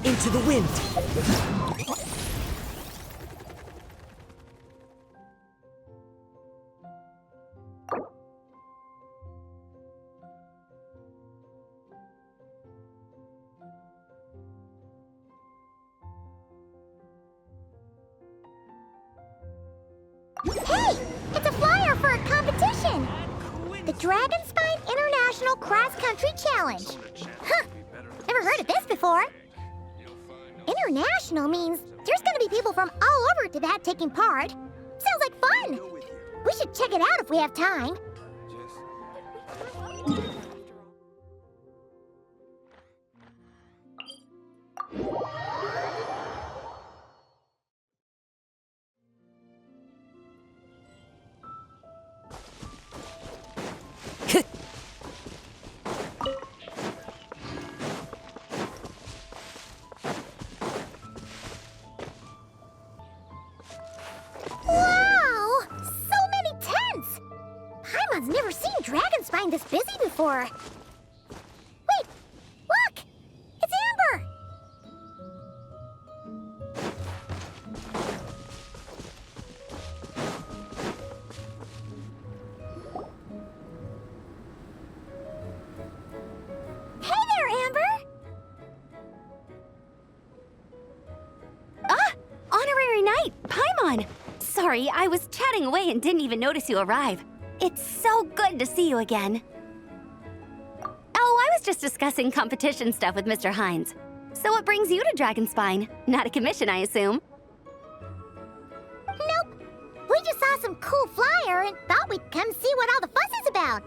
into the wind. Hey! It's a flyer for a competition! The Dragonspine International Cross Country Challenge. Huh! Never heard of this before. International means there's gonna be people from all over Tibet taking part. Sounds like fun! We should check it out if we have time. Wow! So many tents! Paimon's never seen Dragonspine this busy before. Wait! Look! It's Amber! Hey there, Amber! Honorary Knight, Paimon! Sorry, I was chatting away and didn't even notice you arrive. It's so good to see you again. Oh, I was just discussing competition stuff with Mr. Hines. So what brings you to Dragonspine? Not a commission, I assume? Nope. We just saw some cool flyer and thought we'd come see what all the fuss is about.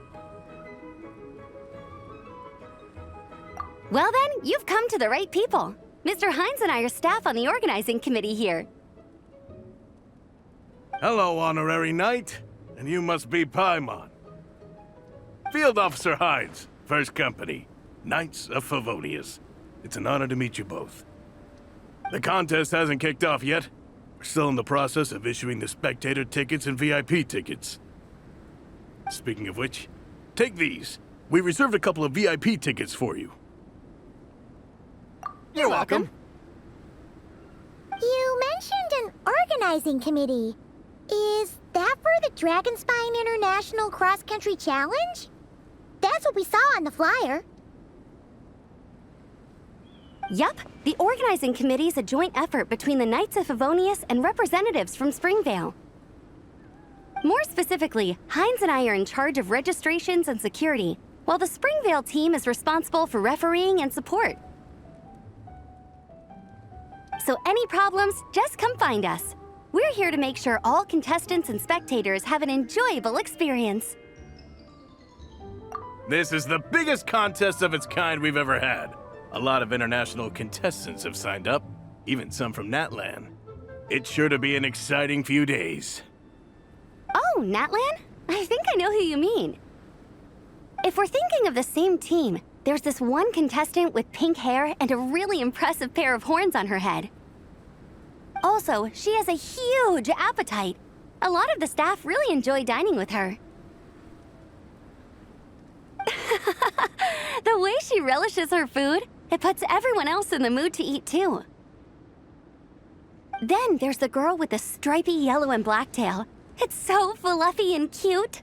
Well then, you've come to the right people. Mr. Hines and I are staff on the organizing committee here. Hello, Honorary Knight. And you must be Paimon. Field Officer Hines, First Company, Knights of Favonius. It's an honor to meet you both. The contest hasn't kicked off yet. We're still in the process of issuing the spectator tickets and VIP tickets. Speaking of which, take these. We reserved a couple of VIP tickets for you. You're welcome. You mentioned an organizing committee. Is that for the Dragonspine International Cross Country Challenge? That's what we saw on the flyer. Yup, the organizing committee is a joint effort between the Knights of Favonius and representatives from Springvale. More specifically, Hines and I are in charge of registrations and security, while the Springvale team is responsible for refereeing and support. So any problems, just come find us. We're here to make sure all contestants and spectators have an enjoyable experience. This is the biggest contest of its kind we've ever had. A lot of international contestants have signed up, even some from Natlan. It's sure to be an exciting few days. Oh, Natlan? I think I know who you mean. If we're thinking of the same team, there's this one contestant with pink hair and a really impressive pair of horns on her head. Also, she has a huge appetite. A lot of the staff really enjoy dining with her. The way she relishes her food, it puts everyone else in the mood to eat too. Then there's the girl with the stripy yellow and black tail. It's so fluffy and cute.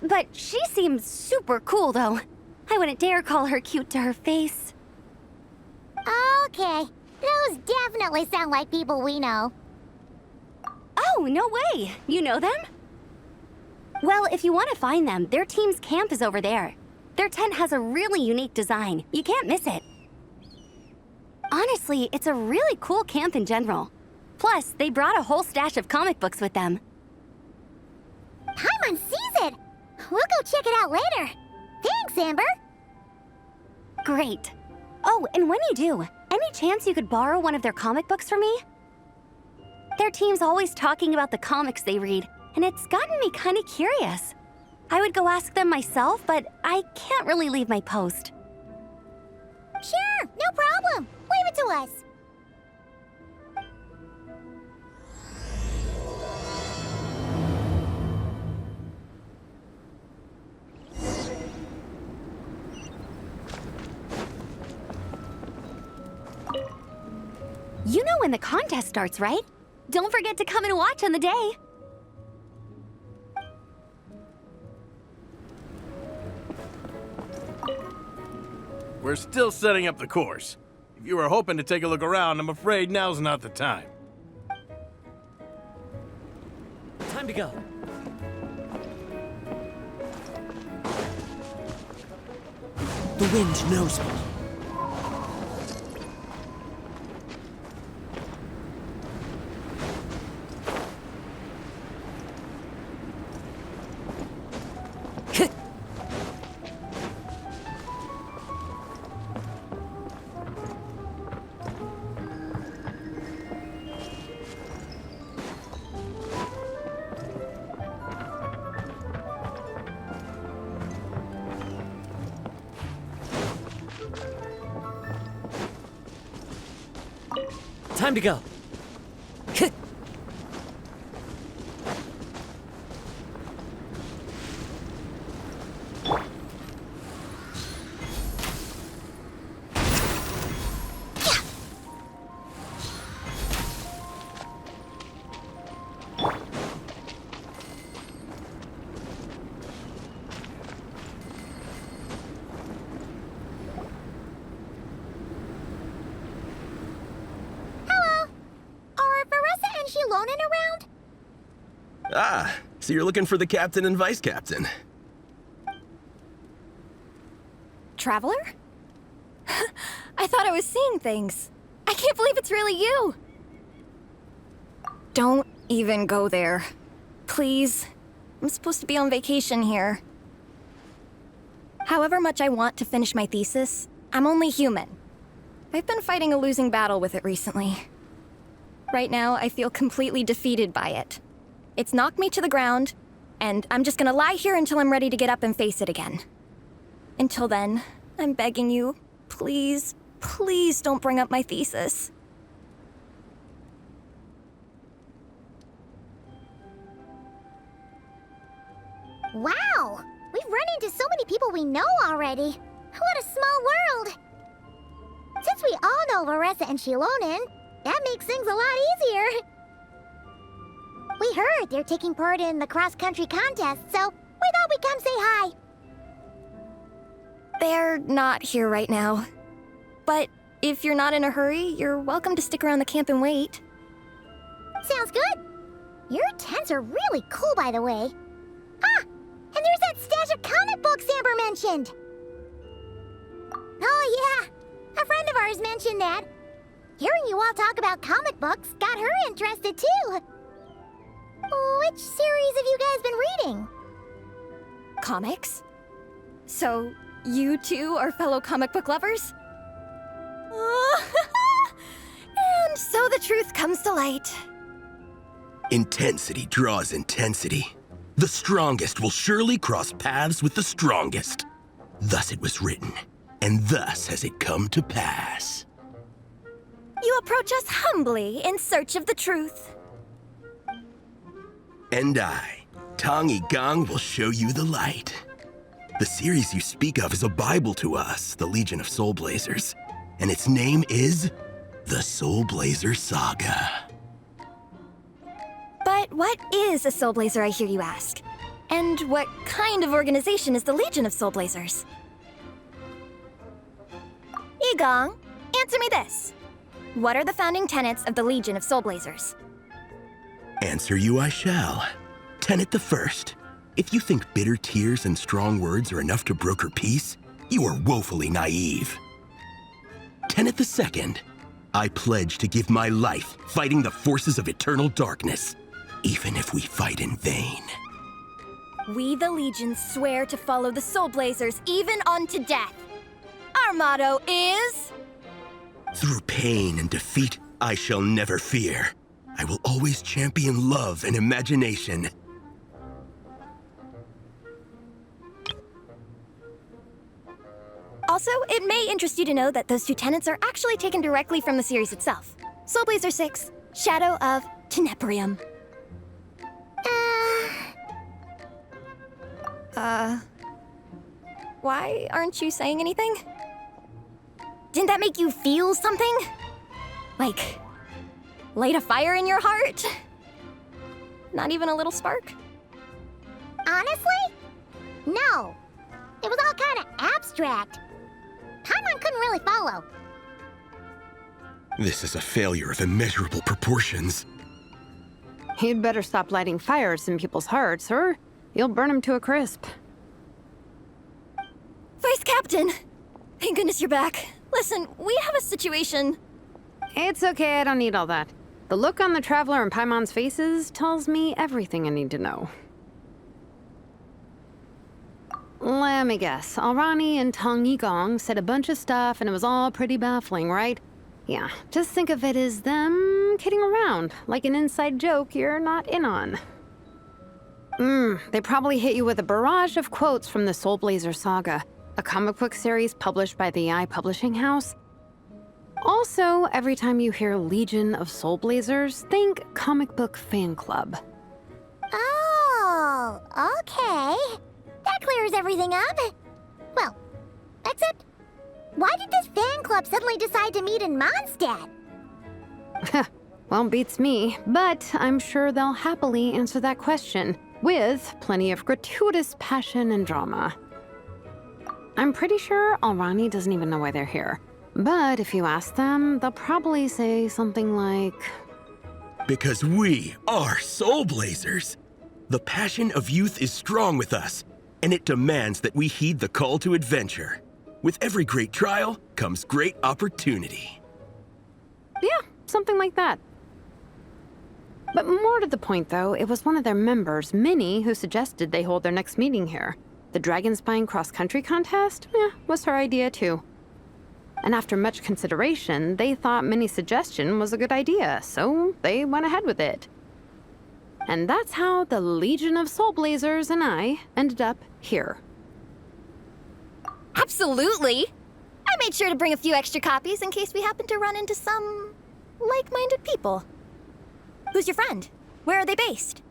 But she seems super cool though. I wouldn't dare call her cute to her face. Okay, those definitely sound like people we know. Oh, no way! You know them? Well, if you want to find them, their team's camp is over there. Their tent has a really unique design. You can't miss it. Honestly, it's a really cool camp in general. Plus, they brought a whole stash of comic books with them. Paimon sees it! We'll go check it out later. Thanks, Amber! Great. Oh, and when you do, any chance you could borrow one of their comic books from me? Their team's always talking about the comics they read, and it's gotten me kind of curious. I would go ask them myself, but I can't really leave my post. Sure, no problem. Leave it to us. You know when the contest starts, right? Don't forget to come and watch on the day. We're still setting up the course. If you were hoping to take a look around, I'm afraid now's not the time. Time to go. The wind knows me. Time to go. Around? Ah, so you're looking for the captain and vice captain. Traveler? I thought I was seeing things. I can't believe it's really you. Don't even go there. Please. I'm supposed to be on vacation here. However much I want to finish my thesis, I'm only human. I've been fighting a losing battle with it recently. Right now, I feel completely defeated by it. It's knocked me to the ground, and I'm just gonna lie here until I'm ready to get up and face it again. Until then, I'm begging you, please, please don't bring up my thesis. Wow! We've run into so many people we know already. What a small world! Since we all know Varessa and Shilonen, that makes things a lot easier. We heard they're taking part in the cross-country contest, so we thought we'd come say hi. They're not here right now. But if you're not in a hurry, you're welcome to stick around the camp and wait. Sounds good. Your tents are really cool, by the way. Ah! And there's that stash of comic books Amber mentioned! Oh yeah, a friend of ours mentioned that. Hearing you all talk about comic books got her interested too. Which series have you guys been reading? Comics? So, you two are fellow comic book lovers? And so the truth comes to light. Intensity draws intensity. The strongest will surely cross paths with the strongest. Thus it was written, and thus has it come to pass. You approach us humbly in search of the truth. And I, Tong Gang, will show you the light. The series you speak of is a Bible to us, the Legion of Soulblazers, and its name is the Soulblazer Saga. But what is a Soulblazer, I hear you ask? And what kind of organization is the Legion of Soulblazers? Igong, answer me this. What are the founding tenets of the Legion of Soulblazers? Answer you I shall. Tenet the first. If you think bitter tears and strong words are enough to broker peace, you are woefully naive. Tenet the second. I pledge to give my life fighting the forces of eternal darkness, even if we fight in vain. We, the Legion, swear to follow the Soulblazers even unto death. Our motto is... Through pain and defeat, I shall never fear. I will always champion love and imagination. Also, it may interest you to know that those two tenets are actually taken directly from the series itself. Soulblazer 6, Shadow of Tenebrium. Why aren't you saying anything? Didn't that make you feel something? Like, Light a fire in your heart? Not even a little spark? Honestly? No. It was all kind of abstract. Paimon couldn't really follow. This is a failure of immeasurable proportions. You'd better stop lighting fires in people's hearts, or you'll burn them to a crisp. Vice Captain! Thank goodness you're back. Listen, we have a situation. It's okay, I don't need all that. The look on the Traveler and Paimon's faces tells me everything I need to know. Let me guess. Alrani and Tong Yigong said a bunch of stuff and it was all pretty baffling, right? Yeah, just think of it as them kidding around, like an inside joke you're not in on. They probably hit you with a barrage of quotes from the Soulblazers saga, a comic book series published by the publishing house. Also, every time you hear Legion of Soulblazers, think comic book fan club. Oh, okay. That clears everything up. Well, except, why did this fan club suddenly decide to meet in Mondstadt? Well, beats me, but I'm sure they'll happily answer that question, with plenty of gratuitous passion and drama. I'm pretty sure Alrani doesn't even know why they're here. But if you ask them, they'll probably say something like... Because we are Soulblazers. The passion of youth is strong with us, and it demands that we heed the call to adventure. With every great trial comes great opportunity. Yeah, something like that. But more to the point, though, it was one of their members, Minnie, who suggested they hold their next meeting here. The Dragon Spine cross-country contest? Was her idea, too. And after much consideration, they thought Minnie's suggestion was a good idea, so they went ahead with it. And that's how the Legion of Soulblazers and I ended up here. Absolutely! I made sure to bring a few extra copies in case we happen to run into some like-minded people. Who's your friend? Where are they based?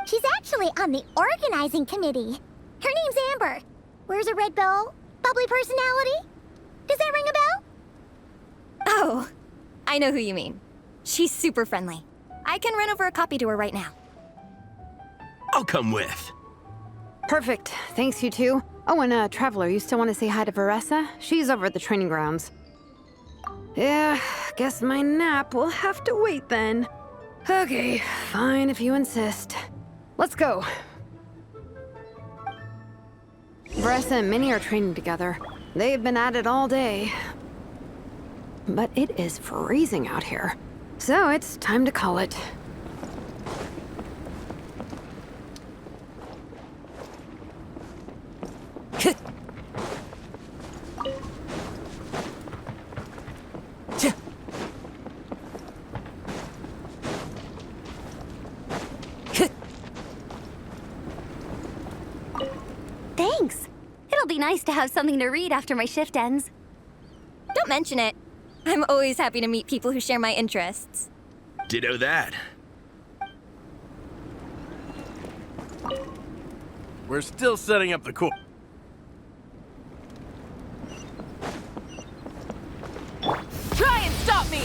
She's actually on the organizing committee. Her name's Amber. Wears a red bow. Bubbly personality. Does that ring a bell? Oh, I know who you mean. She's super friendly. I can run over a copy to her right now. I'll come with. Perfect. Thanks, you two. Oh, and Traveler, you still want to say hi to Veressa? She's over at the training grounds. Yeah, guess my nap will have to wait then. Okay, fine if you insist. Let's go. Veressa and Minnie are training together. They've been at it all day. But it is freezing out here. So it's time to call it. Thanks. It'll be nice to have something to read after my shift ends. Don't mention it. I'm always happy to meet people who share my interests. Ditto that. We're still setting up the course. Try and stop me!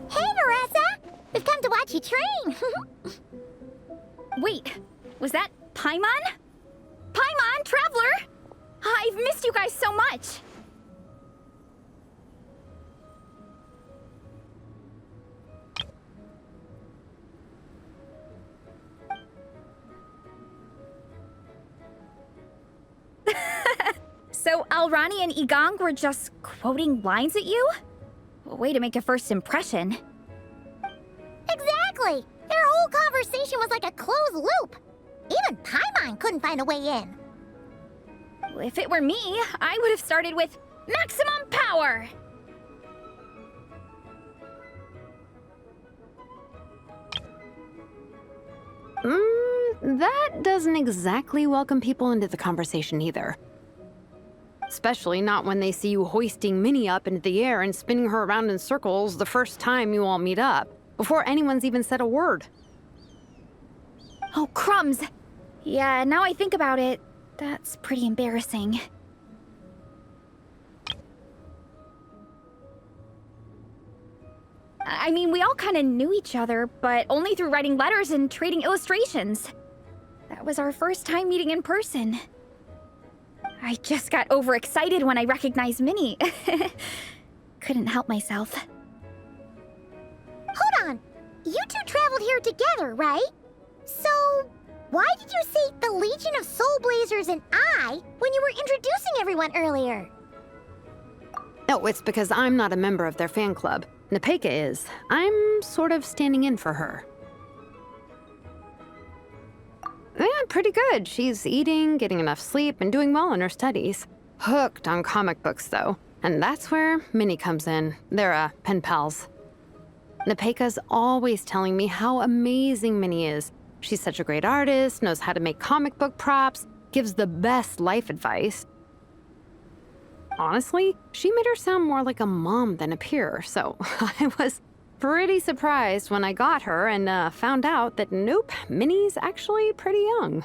Hey, Veressa! We've come to watch you train. Wait, was that Paimon? Paimon, Traveler! I've missed you guys so much! So Alrani and Yigong were just quoting lines at you? Way to make a first impression. Exactly! Their whole conversation was like a closed loop. Even Paimon couldn't find a way in. If it were me, I would have started with maximum power! that doesn't exactly welcome people into the conversation either. Especially not when they see you hoisting Minnie up into the air and spinning her around in circles the first time you all meet up, before anyone's even said a word. Oh, crumbs. Yeah, now I think about it, that's pretty embarrassing. I mean, we all kind of knew each other, but only through writing letters and trading illustrations. That was our first time meeting in person. I just got overexcited when I recognized Minnie. Couldn't help myself. Hold on. You two traveled here together, right? So, why did you say the Legion of Soulblazers and I when you were introducing everyone earlier? Oh, it's because I'm not a member of their fan club. Nepeka is. I'm sort of standing in for her. Yeah, pretty good. She's eating, getting enough sleep, and doing well in her studies. Hooked on comic books, though. And that's where Minnie comes in. They're, pen pals. Nepeka's always telling me how amazing Minnie is. She's such a great artist, knows how to make comic book props, gives the best life advice. Honestly, she made her sound more like a mom than a peer, so I was pretty surprised when I got her and found out that nope, Minnie's actually pretty young.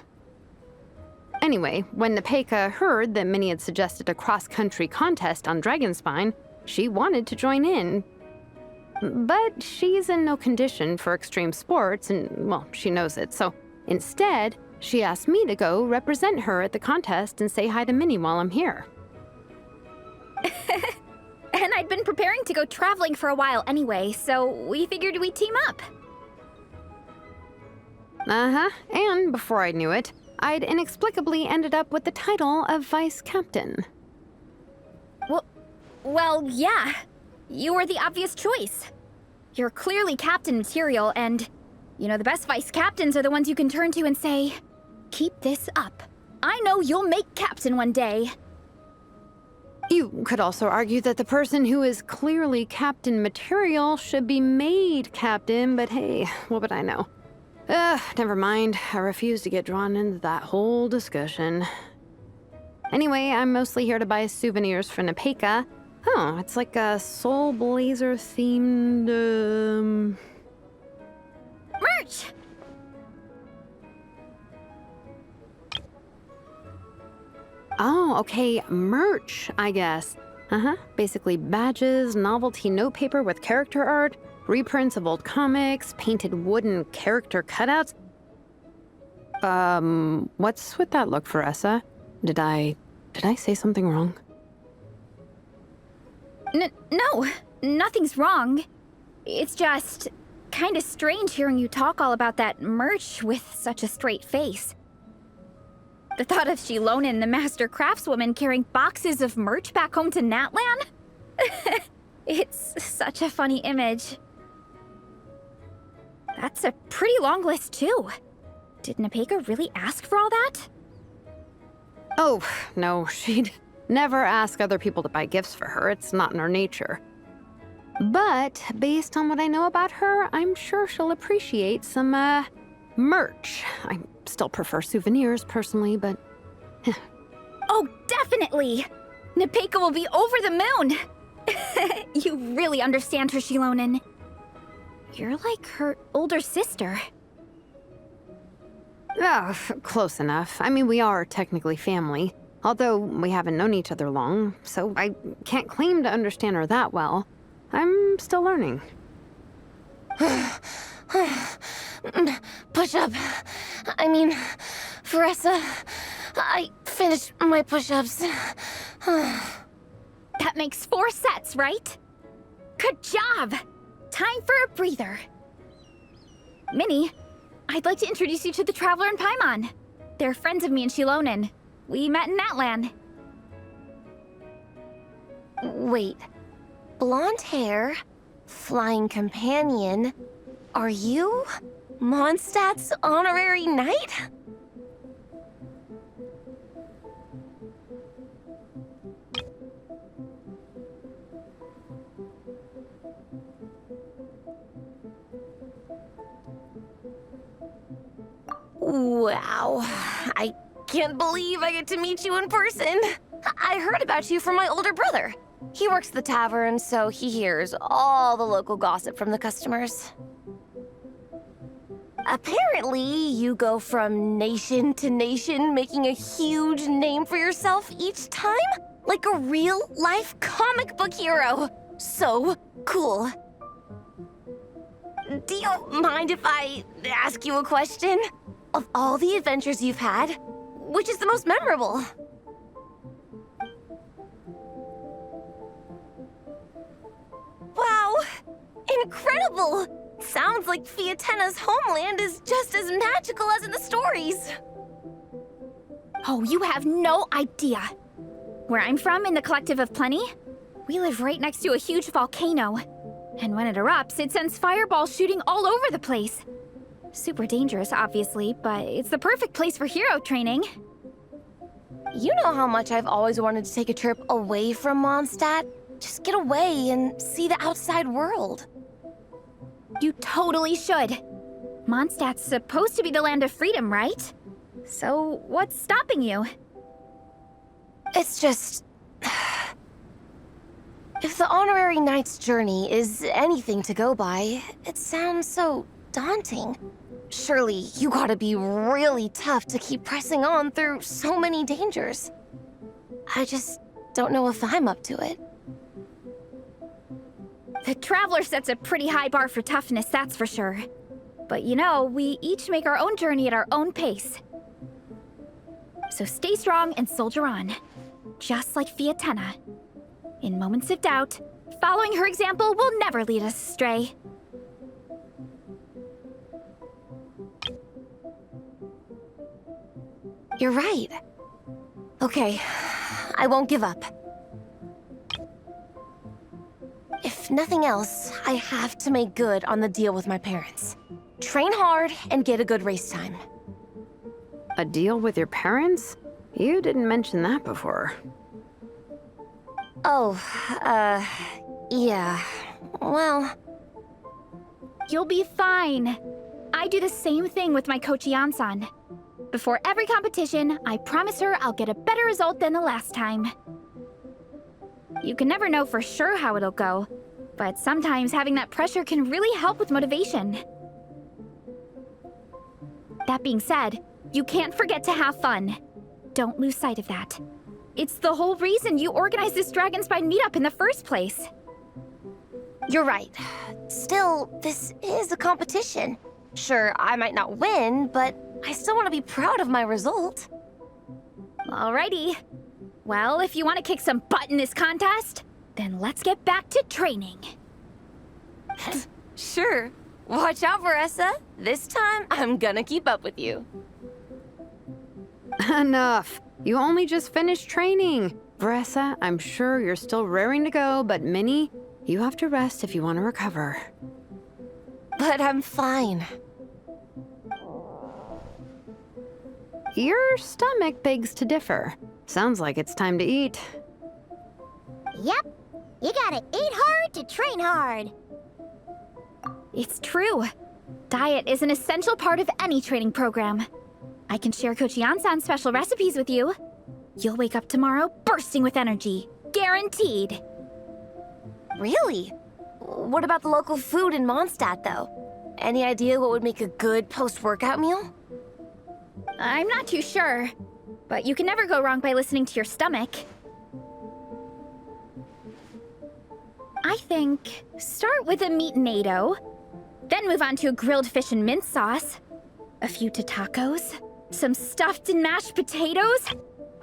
Anyway, when Nepeka heard that Minnie had suggested a cross-country contest on Dragonspine, she wanted to join in. But she's in no condition for extreme sports, and, well, she knows it, so instead, she asked me to go represent her at the contest and say hi to Minnie while I'm here. And I'd been preparing to go traveling for a while anyway, so we figured we'd team up. Uh-huh, and before I knew it, I'd inexplicably ended up with the title of Vice Captain. Well, yeah. You were the obvious choice. You're clearly captain material, and, you know, the best vice captains are the ones you can turn to and say, keep this up. I know you'll make captain one day. You could also argue that the person who is clearly captain material should be made captain, but hey, what would I know? Never mind. I refuse to get drawn into that whole discussion. Anyway, I'm mostly here to buy souvenirs for Nepeka. Oh, it's like a Soulblazer themed, Merch! Oh, okay, merch, I guess. Uh-huh, basically badges, novelty notepaper with character art, reprints of old comics, painted wooden character cutouts. What's with that look, Veressa? Did I say something wrong? No, nothing's wrong. It's just kind of strange hearing you talk all about that merch with such a straight face. The thought of Shilonen, the master craftswoman, carrying boxes of merch back home to Natlan? It's such a funny image. That's a pretty long list, too. Did Nepeka really ask for all that? Oh, no, she'd never ask other people to buy gifts for her. It's not in her nature. But based on what I know about her, I'm sure she'll appreciate some, merch. I still prefer souvenirs, personally, but... Oh, definitely! Nepeka will be over the moon! You really understand her, Shilonen. You're like her older sister. Oh, close enough. I mean, we are technically family, although we haven't known each other long, so I can't claim to understand her that well. I'm still learning. Push-up. I mean, Veressa, I finished my push-ups. That makes 4 sets, right? Good job! Time for a breather. Minnie, I'd like to introduce you to the Traveler and Paimon. They're friends of me and Shilonen. We met in Natlan. Wait. Blonde hair, flying companion. Are you Mondstadt's honorary knight? Wow. I can't believe I get to meet you in person. I heard about you from my older brother. He works at the tavern, so he hears all the local gossip from the customers. Apparently, you go from nation to nation, making a huge name for yourself each time? Like a real-life comic book hero. So cool. Do you mind if I ask you a question? Of all the adventures you've had, which is the most memorable? Wow! Incredible! Sounds like Fiatenna's homeland is just as magical as in the stories. Oh, you have no idea. Where I'm from, in the Collective of Plenty, we live right next to a huge volcano. And when it erupts, it sends fireballs shooting all over the place. Super dangerous, obviously, but it's the perfect place for hero training. You know how much I've always wanted to take a trip away from Mondstadt? Just get away and see the outside world. You totally should. Mondstadt's supposed to be the land of freedom, right? So what's stopping you? It's just... If the Honorary Knight's journey is anything to go by, it sounds so daunting. Surely you gotta be really tough to keep pressing on through so many dangers. I just don't know if I'm up to it. The Traveler sets a pretty high bar for toughness, that's for sure. But you know, we each make our own journey at our own pace. So stay strong and soldier on. Just like Fiatenna. In moments of doubt, following her example will never lead us astray. You're right. Okay, I won't give up. If nothing else, I have to make good on the deal with my parents. Train hard and get a good race time. A deal with your parents? You didn't mention that before. Oh, yeah. Well... You'll be fine. I do the same thing with my coach Yan-san. Before every competition, I promise her I'll get a better result than the last time. You can never know for sure how it'll go, but sometimes having that pressure can really help with motivation. That being said, you can't forget to have fun. Don't lose sight of that. It's the whole reason you organized this Dragonspine meetup in the first place. You're right. Still, this is a competition. Sure, I might not win, but I still want to be proud of my result. Alrighty. Well, if you want to kick some butt in this contest, then let's get back to training. Sure. Watch out, Veressa. This time, I'm gonna keep up with you. Enough. You only just finished training. Veressa, I'm sure you're still raring to go, but Minnie, you have to rest if you want to recover. But I'm fine. Your stomach begs to differ. Sounds like it's time to eat. Yep. You gotta eat hard to train hard. It's true. Diet is an essential part of any training program. I can share Coach Yan-san's special recipes with you. You'll wake up tomorrow bursting with energy. Guaranteed. Really? What about the local food in Mondstadt, though? Any idea what would make a good post-workout meal? I'm not too sure, but you can never go wrong by listening to your stomach. I think start with a meat-nado, then move on to a grilled fish and mint sauce, a few tacos, some stuffed and mashed potatoes,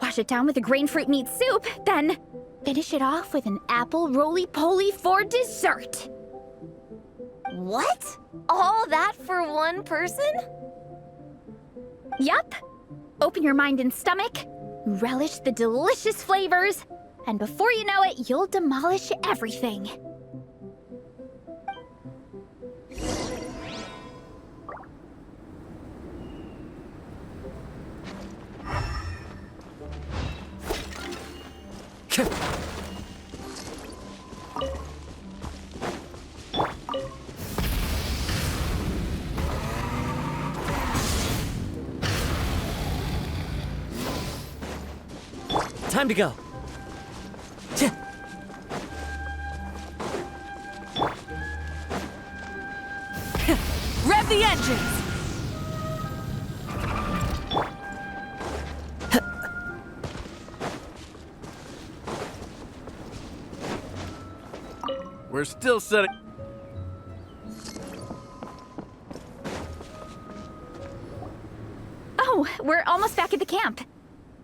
wash it down with a grain fruit meat soup, then finish it off with an apple roly-poly for dessert. What? All that for one person? Yup. Open your mind and stomach, relish the delicious flavors, and before you know it, you'll demolish everything. Time to go. Rev the engines! We're still setting... Oh, we're almost back at the camp.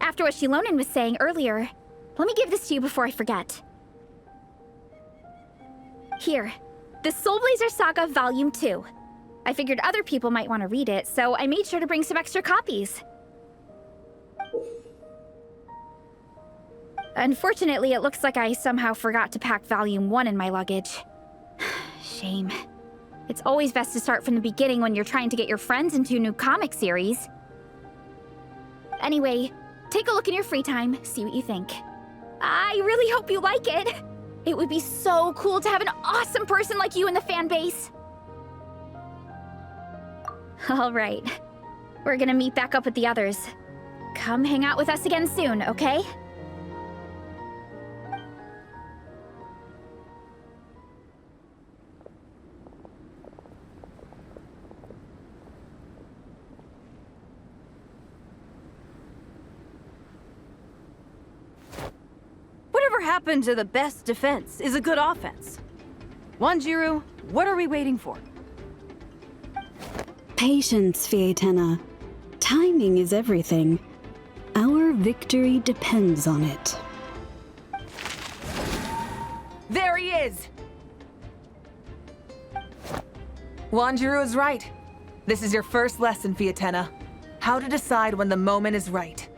After what Shilonen was saying earlier, let me give this to you before I forget. Here, the Soulblazers Saga Volume 2. I figured other people might want to read it, so I made sure to bring some extra copies. Unfortunately, it looks like I somehow forgot to pack Volume 1 in my luggage. Shame. It's always best to start from the beginning when you're trying to get your friends into a new comic series. Anyway, take a look in your free time, see what you think. I really hope you like it. It would be so cool to have an awesome person like you in the fan base. All right. We're gonna meet back up with the others. Come hang out with us again soon, okay? Whatever happened to the best defense is a good offense? Wanjiru, what are we waiting for? Patience, Fietena. Timing is everything. Our victory depends on it. There he is! Wanjiru is right. This is your first lesson, Fietena. How to decide when the moment is right.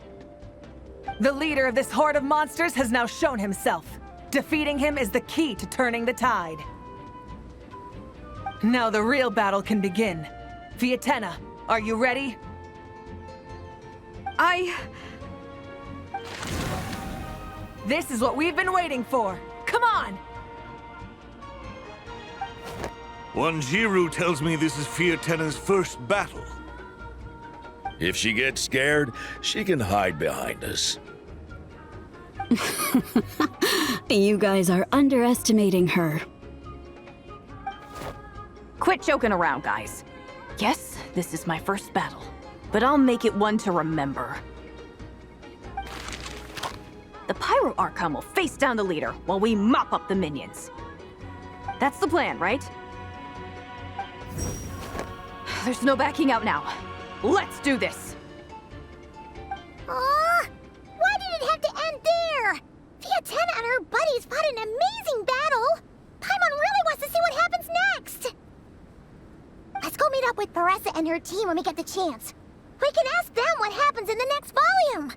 The leader of this horde of monsters has now shown himself. Defeating him is the key to turning the tide. Now the real battle can begin. Fietena, are you ready? This is what we've been waiting for. Come on! Wanjiru tells me this is Fietena's first battle. If she gets scared, she can hide behind us. You guys are underestimating her. Quit joking around, guys. Yes, this is my first battle, but I'll make it one to remember. The Pyro Archon will face down the leader while we mop up the minions. That's the plan, right? There's no backing out now. Let's do this! Aw! Why did it have to end there? Fietena and her buddies fought an amazing battle! Paimon really wants to see what happens next! Let's go meet up with Paressa and her team when we get the chance. We can ask them what happens in the next volume!